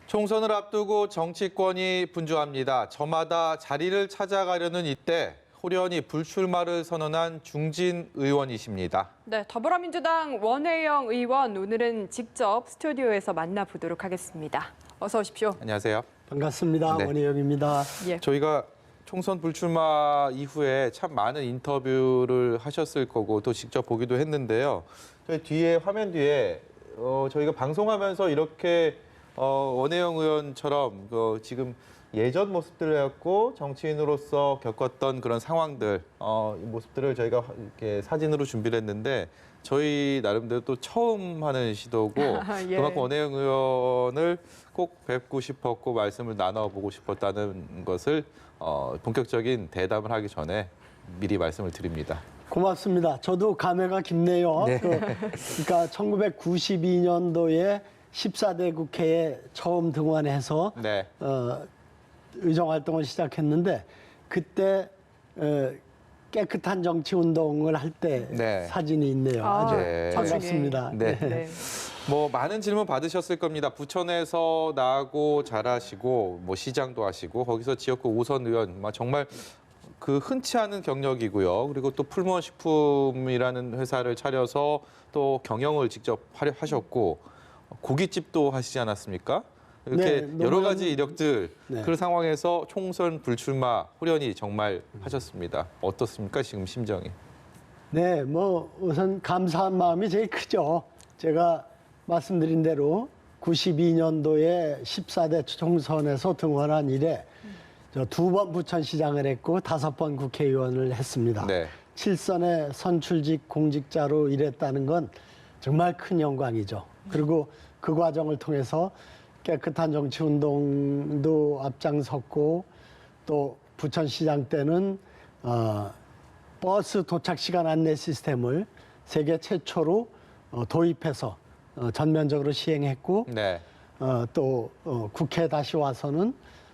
총선을 앞두고 정치권이 분주합니다. 저마다 자리를 찾아가려는 이때 호련히 불출마를 선언한 중진 의원이십니다. 네, 더불어민주당 원혜영 의원 오늘은 직접 스튜디오에서 만나보도록 하겠습니다. 어서 오십시오. 안녕하세요. 반갑습니다. 네. 원혜영입니다. 예. 저희가 총선 불출마 이후에 참 많은 인터뷰를 하셨을 거고 또 직접 보기도 했는데요. 저희 뒤에 화면 뒤에 저희가 방송하면서 이렇게 원혜영 의원처럼 지금 예전 모습들을 해갖고 정치인으로서 겪었던 그런 상황들, 이 모습들을 저희가 이렇게 사진으로 준비를 했는데 저희 나름대로 또 처음 하는 시도고 예. 그만큼 원혜영 의원을 꼭 뵙고 싶었고 말씀을 나눠보고 싶었다는 것을 본격적인 대담을 하기 전에 미리 말씀을 드립니다. 고맙습니다. 저도 감회가 깊네요. 네. 그러니까 1992년도에 14대 국회에 처음 등원해서 네. 의정 활동을 시작했는데 그때 깨끗한 정치 운동을 할 때 네. 사진이 있네요. 아주 네. 반갑습니다. 네. 네. 뭐 많은 질문 받으셨을 겁니다. 부천에서 나고 자라시고 뭐 시장도 하시고 거기서 지역구 5선 의원 정말 그 흔치 않은 경력이고요. 그리고 또 풀무원 식품이라는 회사를 차려서 또 경영을 직접 하셨고 고깃집도 하시지 않았습니까? 이렇게 네, 여러 가지 이력들 네. 그 상황에서 총선 불출마 호련히 정말 하셨습니다. 어떻습니까? 지금 심정이? 네, 뭐 우선 감사한 마음이 제일 크죠. 제가 말씀드린 대로 92년도에 14대 총선에서 등원한 이래 저 2번 부천시장을 했고 5번 국회의원을 했습니다. 네. 7선의 선출직 공직자로 일했다는 건 정말 큰 영광이죠. 그리고 그 과정을 통해서 깨끗한 정치 운동도 앞장섰고 또 부천시장 때는 버스 도착 시간 안내 시스템을 세계 최초로 도입해서 전면적으로 시행했고 네. 또 국회에 다시 와서는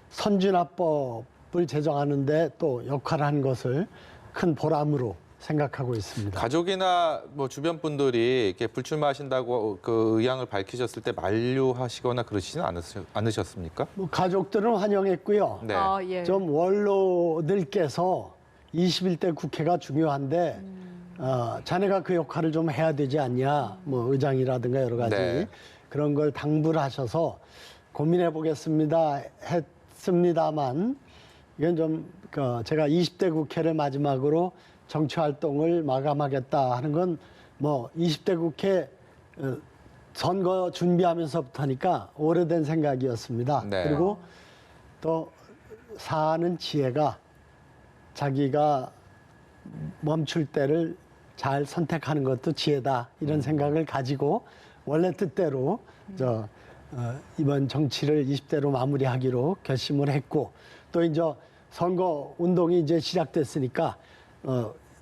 선진화법을 제정하는데 또 역할을 한 것을 큰 보람으로 생각하고 있습니다. 가족이나 뭐 주변 분들이 이렇게 불출마하신다고 그 의향을 밝히셨을 때 만류하시거나 그러시지는 않으셨습니까? 뭐 가족들은 환영했고요. 네. 예. 좀 원로들께서 21대 국회가 중요한데 자네가 그 역할을 좀 해야 되지 않냐, 뭐 의장이라든가 여러 가지 네. 그런 걸 당부를 하셔서 고민해 보겠습니다 했습니다만 이건 좀 제가 20대 국회를 마지막으로 정치 활동을 마감하겠다 하는 건 뭐 20대 국회 선거 준비하면서부터니까 오래된 생각이었습니다. 네. 그리고 또 사는 지혜가 자기가 멈출 때를 잘 선택하는 것도 지혜다 이런 생각을 가지고 원래 뜻대로 이번 정치를 20대로 마무리하기로 결심을 했고 또 이제 선거 운동이 이제 시작됐으니까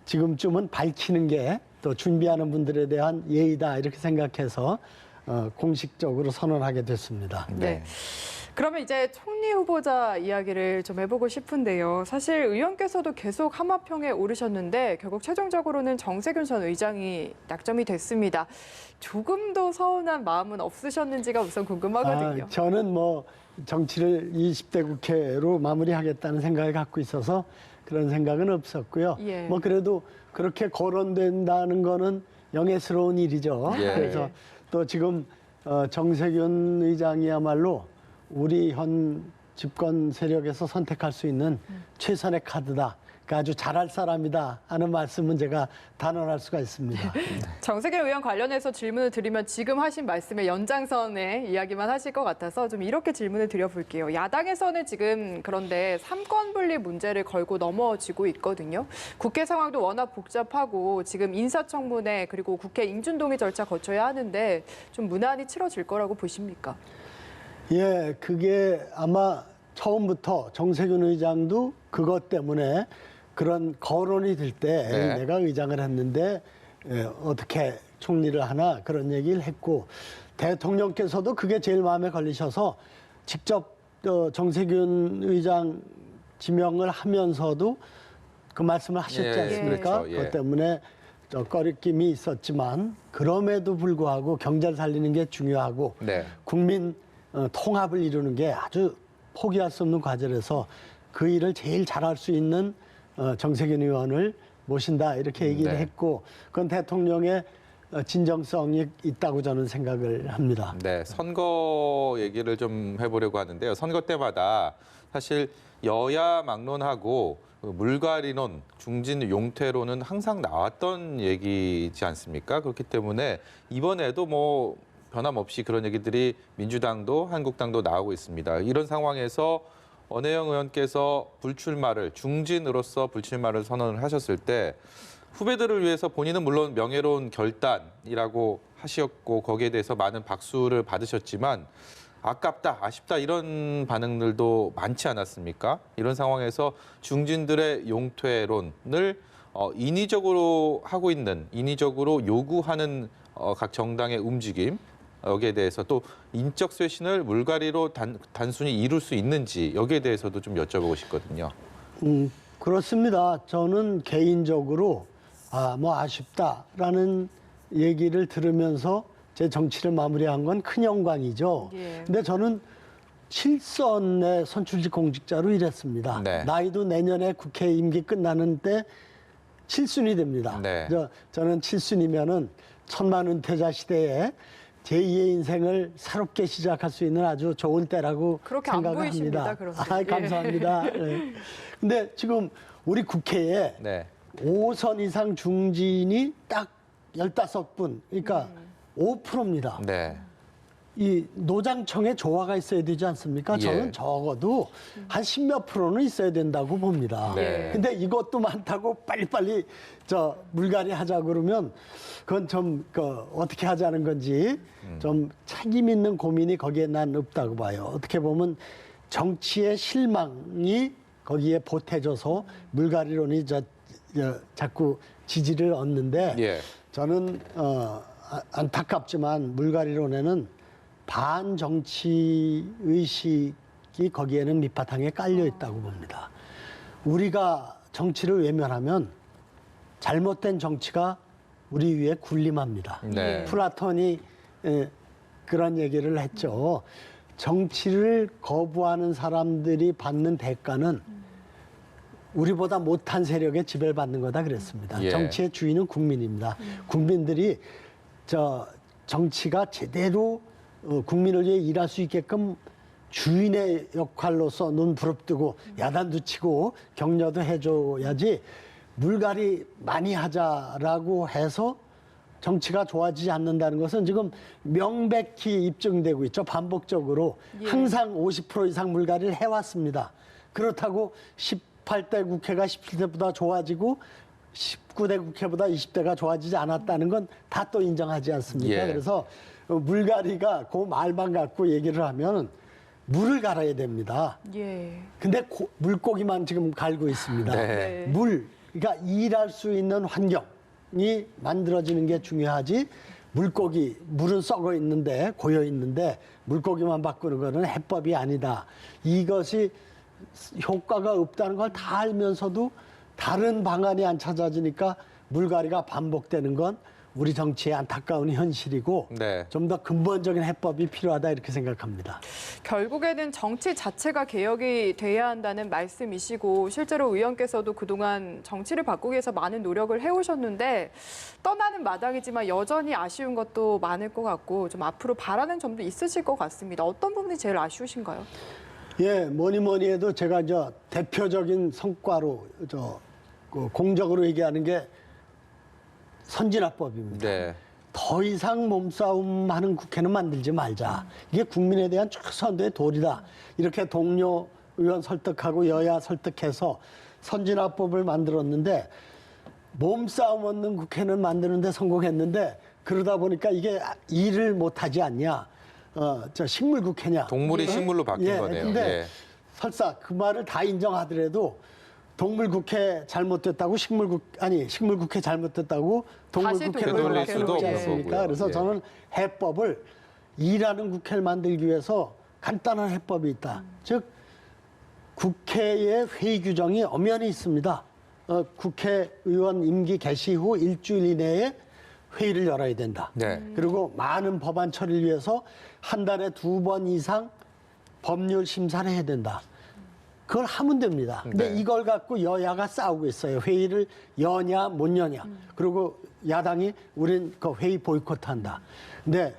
지금쯤은 밝히는 게 또 준비하는 분들에 대한 예의다 이렇게 생각해서 공식적으로 선언하게 됐습니다. 네. 그러면 이제 총리 후보자 이야기를 좀 해보고 싶은데요. 사실 의원께서도 계속 하마평에 오르셨는데 결국 최종적으로는 정세균 전 의장이 낙점이 됐습니다. 조금도 서운한 마음은 없으셨는지가 우선 궁금하거든요. 저는 뭐 정치를 20대 국회로 마무리하겠다는 생각을 갖고 있어서 그런 생각은 없었고요. 예. 뭐 그래도 그렇게 거론된다는 거는 영예스러운 일이죠. 예. 그래서 또 지금 정세균 의장이야말로 우리 현 집권 세력에서 선택할 수 있는 최선의 카드다. 그러니까 아주 잘할 사람이다 하는 말씀은 제가 단언할 수가 있습니다. 정세균 의원 관련해서 질문을 드리면 지금 하신 말씀의 연장선의 이야기만 하실 것 같아서 좀 이렇게 질문을 드려볼게요. 야당에서는 지금 그런데 삼권 분리 문제를 걸고 넘어지고 있거든요. 국회 상황도 워낙 복잡하고 지금 인사청문회 그리고 국회 인준동의 절차 거쳐야 하는데 좀 무난히 치러질 거라고 보십니까? 예, 그게 아마 처음부터 정세균 의장도 그것 때문에 그런 거론이 될 때 네. 내가 의장을 했는데 어떻게 총리를 하나 그런 얘기를 했고 대통령께서도 그게 제일 마음에 걸리셔서 직접 정세균 의장 지명을 하면서도 그 말씀을 하셨지 예, 않습니까? 그렇죠. 예. 그것 때문에 꺼리낌이 있었지만 그럼에도 불구하고 경제를 살리는 게 중요하고 네. 국민 통합을 이루는 게 아주 포기할 수 없는 과제라서 그 일을 제일 잘할 수 있는 정세균 의원을 모신다 이렇게 얘기를 네. 했고 그건 대통령의 진정성이 있다고 저는 생각을 합니다. 네, 선거 얘기를 좀 해보려고 하는데요. 선거 때마다 사실 여야 막론하고 물갈이론, 중진 용퇴론은 항상 나왔던 얘기지 않습니까? 그렇기 때문에 이번에도 뭐 변함없이 그런 얘기들이 민주당도 한국당도 나오고 있습니다. 이런 상황에서 원혜영 의원께서 불출마를 중진으로서 불출마를 선언을 하셨을 때 후배들을 위해서 본인은 물론 명예로운 결단이라고 하셨고 거기에 대해서 많은 박수를 받으셨지만 아깝다, 아쉽다 이런 반응들도 많지 않았습니까? 이런 상황에서 중진들의 용퇴론을 인위적으로 하고 있는, 인위적으로 요구하는 각 정당의 움직임 여기에 대해서 또 인적 쇄신을 물갈이로 단순히 이룰 수 있는지 여기에 대해서도 좀 여쭤보고 싶거든요. 그렇습니다. 저는 개인적으로 뭐 아쉽다라는 얘기를 들으면서 제 정치를 마무리한 건 큰 영광이죠. 예. 근데 저는 7선의 선출직 공직자로 일했습니다. 네. 나이도 내년에 국회 임기 끝나는 때 7순이 됩니다. 네. 저는 7순이면은 천만 은퇴자 시대에 제2의 인생을 새롭게 시작할 수 있는 아주 좋은 때라고 그렇게 안 생각을 보이십니다, 합니다. 그런데. 감사합니다. 네. 근데 지금 우리 국회에 네. 5선 이상 중진이 딱 15분, 그러니까 5%입니다. 네. 이 노장청에 조화가 있어야 되지 않습니까? 저는 예. 적어도 한 10몇 프로는 있어야 된다고 봅니다. 네. 근데 이것도 많다고 빨리빨리 물갈이 하자 그러면 그건 좀 어떻게 하자는 건지 좀 책임 있는 고민이 거기에 난 없다고 봐요. 어떻게 보면 정치의 실망이 거기에 보태져서 물갈이론이 자꾸 지지를 얻는데 예. 저는 안타깝지만 물갈이론에는 반정치 의식이 거기에는 밑바탕에 깔려 있다고 봅니다. 우리가 정치를 외면하면 잘못된 정치가 우리 위에 군림합니다. 네. 플라톤이 그런 얘기를 했죠. 정치를 거부하는 사람들이 받는 대가는 우리보다 못한 세력의 지배를 받는 거다 그랬습니다. 예. 정치의 주인은 국민입니다. 국민들이 정치가 제대로 국민을 위해 일할 수 있게끔 주인의 역할로서 눈 부릅뜨고 야단도 치고 격려도 해줘야지 물갈이 많이 하자라고 해서 정치가 좋아지지 않는다는 것은 지금 명백히 입증되고 있죠. 반복적으로 예. 항상 50% 이상 물갈이를 해왔습니다. 그렇다고 18대 국회가 17대보다 좋아지고 19대 국회보다 20대가 좋아지지 않았다는 건 다 또 인정하지 않습니까? 예. 그래서 물갈이가 그 말만 갖고 얘기를 하면 물을 갈아야 됩니다. 예. 근데 물고기만 지금 갈고 있습니다. 네. 그러니까 일할 수 있는 환경이 만들어지는 게 중요하지. 물은 썩어 있는데 고여 있는데 물고기만 바꾸는 거는 해법이 아니다. 이것이 효과가 없다는 걸 다 알면서도 다른 방안이 안 찾아지니까 물갈이가 반복되는 건 우리 정치의 안타까운 현실이고 네. 좀 더 근본적인 해법이 필요하다 이렇게 생각합니다. 결국에는 정치 자체가 개혁이 돼야 한다는 말씀이시고 실제로 의원께서도 그동안 정치를 바꾸기 위해서 많은 노력을 해오셨는데 떠나는 마당이지만 여전히 아쉬운 것도 많을 것 같고 좀 앞으로 바라는 점도 있으실 것 같습니다. 어떤 부분이 제일 아쉬우신가요? 예, 뭐니 해도 제가 대표적인 성과로 공적으로 얘기하는 게 선진화법입니다. 네. 더 이상 몸싸움하는 국회는 만들지 말자. 이게 국민에 대한 최소한도의 도리다. 이렇게 동료 의원 설득하고 여야 설득해서 선진화법을 만들었는데 몸싸움 없는 국회는 만드는데 성공했는데 그러다 보니까 이게 일을 못하지 않냐. 식물국회냐. 동물이 식물로 바뀐 거네요. 근데 예. 설사 그 말을 다 인정하더라도 동물국회 잘못됐다고 식물국회 잘못됐다고 동물국회로 되돌릴 수도 없지 없는 않습니까? 거고요. 그래서 예. 저는 해법을 일하는 국회를 만들기 위해서 간단한 해법이 있다. 즉 국회의 회의 규정이 엄연히 있습니다. 국회의원 임기 개시 후 일주일 이내에 회의를 열어야 된다. 네. 그리고 많은 법안 처리를 위해서 한 달에 2번 이상 법률 심사를 해야 된다. 그걸 하면 됩니다. 근데 네. 이걸 갖고 여야가 싸우고 있어요. 회의를 여냐 못 여냐. 그리고 야당이 우린 그 회의 보이콧한다. 근데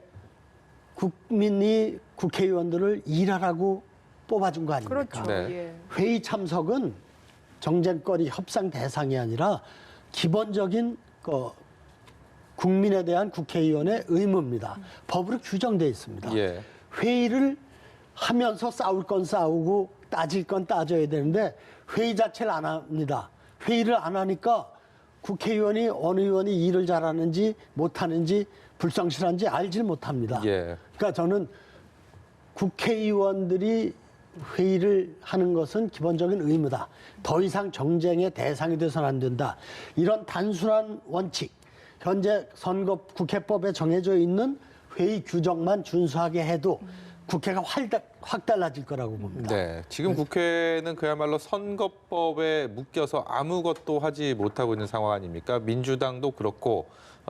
국민이 국회의원들을 일하라고 뽑아준 거 아닙니까? 그렇죠. 네. 예. 회의 참석은 정쟁거리 협상 대상이 아니라 기본적인 그 국민에 대한 국회의원의 의무입니다. 법으로 규정되어 있습니다. 예. 회의를 하면서 싸울 건 싸우고 따질 건 따져야 되는데 회의 자체를 안 합니다. 회의를 안 하니까 국회의원이 어느 의원이 일을 잘하는지 못하는지 불성실한지 알질 못합니다. 예. 그러니까 저는 국회의원들이 회의를 하는 것은 기본적인 의무다. 더 이상 정쟁의 대상이 돼서는 안 된다. 이런 단순한 원칙, 현재 선거 국회법에 정해져 있는 회의 규정만 준수하게 해도 국회가 확 달라질 거라고 봅니다. 네. 지금 국회는 그야말로 선거법에 묶여서 아무것도 하지 못하고 있는 상황 아닙니까? 민주당도 그렇고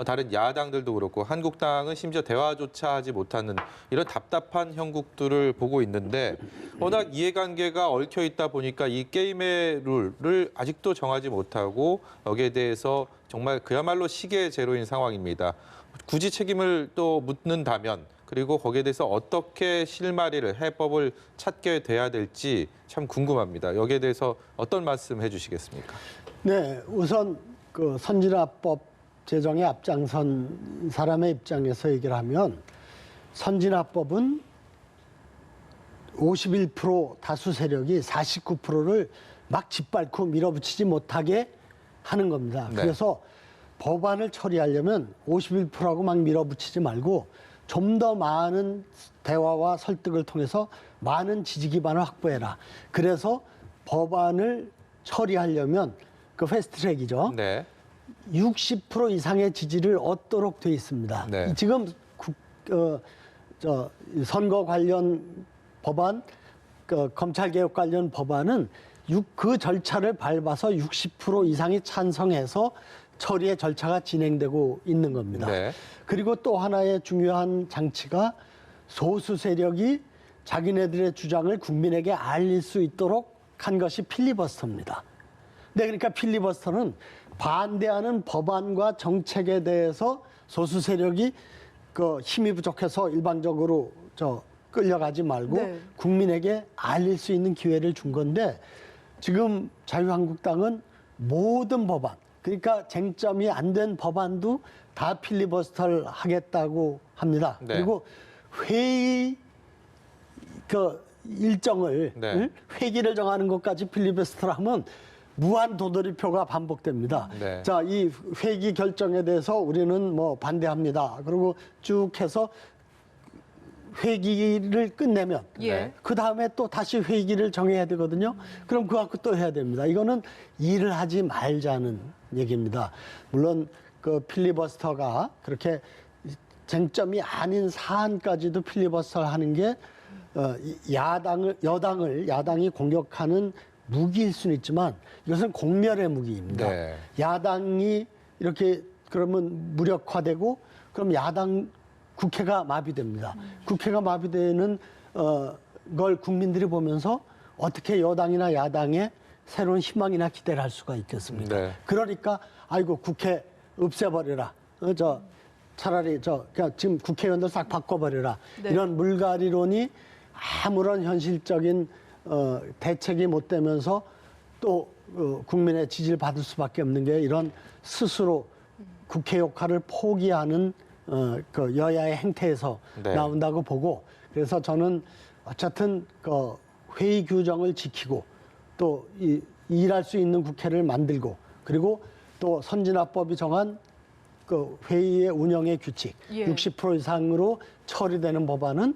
다른 야당들도 그렇고 한국당은 심지어 대화조차 하지 못하는 이런 답답한 형국들을 보고 있는데 워낙 이해관계가 얽혀 있다 보니까 이 게임의 룰을 아직도 정하지 못하고 여기에 대해서 정말 그야말로 시계 제로인 상황입니다. 굳이 책임을 또 묻는다면 그리고 거기에 대해서 어떻게 실마리를 해법을 찾게 돼야 될지 참 궁금합니다. 여기에 대해서 어떤 말씀 해주시겠습니까? 네, 우선 그 선진화법 제정에 앞장선 사람의 입장에서 얘기를 하면 선진화법은 51% 다수 세력이 49%를 막 짓밟고 밀어붙이지 못하게 하는 겁니다. 네. 그래서 법안을 처리하려면 51%하고 막 밀어붙이지 말고 좀 더 많은 대화와 설득을 통해서 많은 지지 기반을 확보해라. 그래서 법안을 처리하려면 그 패스트트랙이죠. 네. 60% 이상의 지지를 얻도록 돼 있습니다. 네. 지금 선거 관련 법안, 검찰개혁 관련 법안은 그 절차를 밟아서 60% 이상이 찬성해서 처리의 절차가 진행되고 있는 겁니다. 네. 그리고 또 하나의 중요한 장치가 소수 세력이 자기네들의 주장을 국민에게 알릴 수 있도록 한 것이 필리버스터입니다. 네, 그러니까 필리버스터는 반대하는 법안과 정책에 대해서 소수 세력이 그 힘이 부족해서 일방적으로 끌려가지 말고 네. 국민에게 알릴 수 있는 기회를 준 건데 지금 자유한국당은 모든 법안, 그러니까 쟁점이 안 된 법안도 다 필리버스터를 하겠다고 합니다. 네. 그리고 회의 그 일정을 네. 회기를 정하는 것까지 필리버스터를 하면 무한 도돌이표가 반복됩니다. 네. 자, 이 회기 결정에 대해서 우리는 뭐 반대합니다. 그리고 쭉 해서 회기를 끝내면 예. 그 다음에 또 다시 회기를 정해야 되거든요. 그럼 그거 갖고 또 해야 됩니다. 이거는 일을 하지 말자는 얘기입니다. 물론 그 필리버스터가 그렇게 쟁점이 아닌 사안까지도 필리버스터를 하는 게 야당이 공격하는 무기일 수는 있지만 이것은 공멸의 무기입니다. 네. 야당이 이렇게 그러면 무력화되고 그럼 국회가 마비됩니다. 국회가 마비되는 걸 국민들이 보면서 어떻게 여당이나 야당의 새로운 희망이나 기대를 할 수가 있겠습니까? 네. 그러니까 아이고 국회 없애버려라. 차라리 그냥 지금 국회의원들 싹 바꿔버려라. 네. 이런 물갈이론이 아무런 현실적인 대책이 못 되면서 또 국민의 지지를 받을 수밖에 없는 게 이런 스스로 국회 역할을 포기하는 그 여야의 행태에서 네. 나온다고 보고 그래서 저는 어쨌든 그 회의 규정을 지키고 또 일할 수 있는 국회를 만들고 그리고 또 선진화법이 정한 그 회의의 운영의 규칙 예. 60% 이상으로 처리되는 법안은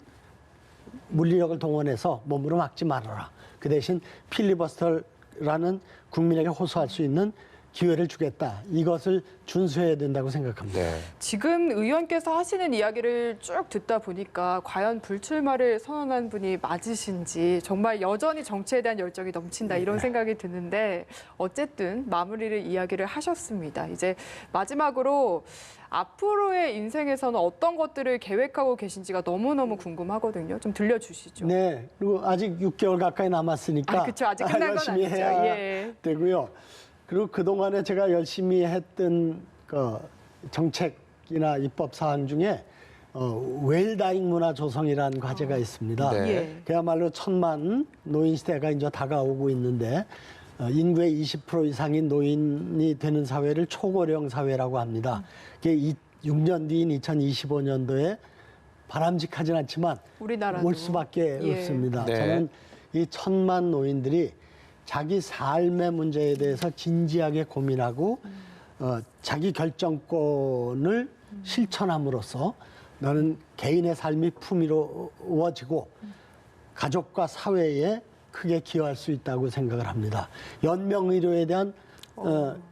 물리력을 동원해서 몸으로 막지 말아라. 그 대신 필리버스터라는 국민에게 호소할 수 있는 기회를 주겠다. 이것을 준수해야 된다고 생각합니다. 네. 지금 의원께서 하시는 이야기를 쭉 듣다 보니까 과연 불출마를 선언한 분이 맞으신지 정말 여전히 정치에 대한 열정이 넘친다 이런 생각이 드는데 어쨌든 마무리를 이야기를 하셨습니다. 이제 마지막으로 앞으로의 인생에서는 어떤 것들을 계획하고 계신지가 너무너무 궁금하거든요. 좀 들려주시죠. 네. 그리고 아직 6개월 가까이 남았으니까 그렇죠. 아직 끝난 건 열심히 아니죠. 해야 예. 되고요. 그리고 그동안에 제가 열심히 했던 그 정책이나 입법 사항 중에 웰다잉 문화 조성이라는 과제가 있습니다. 네. 예. 그야말로 1000만 노인 시대가 이제 다가오고 있는데 인구의 20% 이상이 노인이 되는 사회를 초고령 사회라고 합니다. 그게 6년 뒤인 2025년도에 바람직하진 않지만 우리나라도 올 수밖에 예. 없습니다. 네. 저는 이 1000만 노인들이 자기 삶의 문제에 대해서 진지하게 고민하고 자기 결정권을 실천함으로써 너는 개인의 삶이 풍요로워지고 가족과 사회에 크게 기여할 수 있다고 생각을 합니다. 연명의료에 대한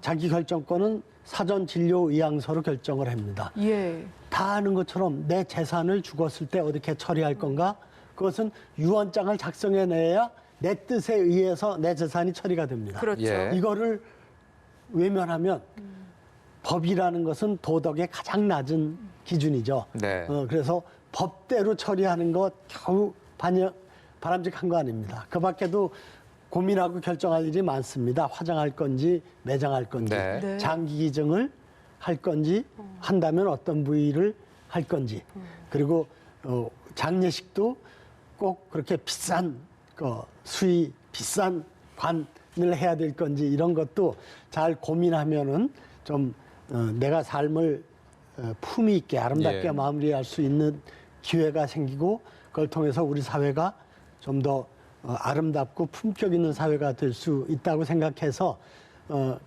자기 결정권은 사전 진료 의향서로 결정을 합니다. 예. 다 아는 것처럼 내 재산을 죽었을 때 어떻게 처리할 건가? 그것은 유언장을 작성해내야 내 뜻에 의해서 내 재산이 처리가 됩니다. 그렇죠. 예. 이거를 외면하면 법이라는 것은 도덕의 가장 낮은 기준이죠. 네. 그래서 법대로 처리하는 것 겨우 바람직한 거 아닙니다. 그 밖에도 고민하고 결정할 일이 많습니다. 화장할 건지 매장할 건지 네. 네. 장기 기증을 할 건지 한다면 어떤 부위를 할 건지 그리고 장례식도 꼭 그렇게 비싼 수위 비싼 관을 해야 될 건지 이런 것도 잘 고민하면은 좀 내가 삶을 품위 있게 아름답게 예. 마무리할 수 있는 기회가 생기고 그걸 통해서 우리 사회가 좀 더 아름답고 품격 있는 사회가 될 수 있다고 생각해서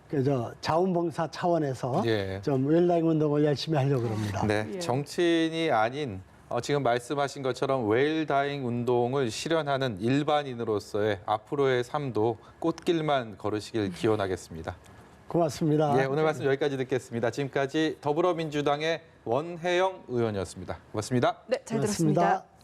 그저 자원봉사 차원에서 예. 좀 웰다잉 운동을 열심히 하려고 합니다. 네, 예. 정치인이 아닌 지금 말씀하신 것처럼 웰다잉 운동을 실현하는 일반인으로서의 앞으로의 삶도 꽃길만 걸으시길 기원하겠습니다. 고맙습니다. 예, 오늘 말씀 여기까지 듣겠습니다. 지금까지 더불어민주당의 원혜영 의원이었습니다. 고맙습니다. 네, 잘 고맙습니다. 들었습니다.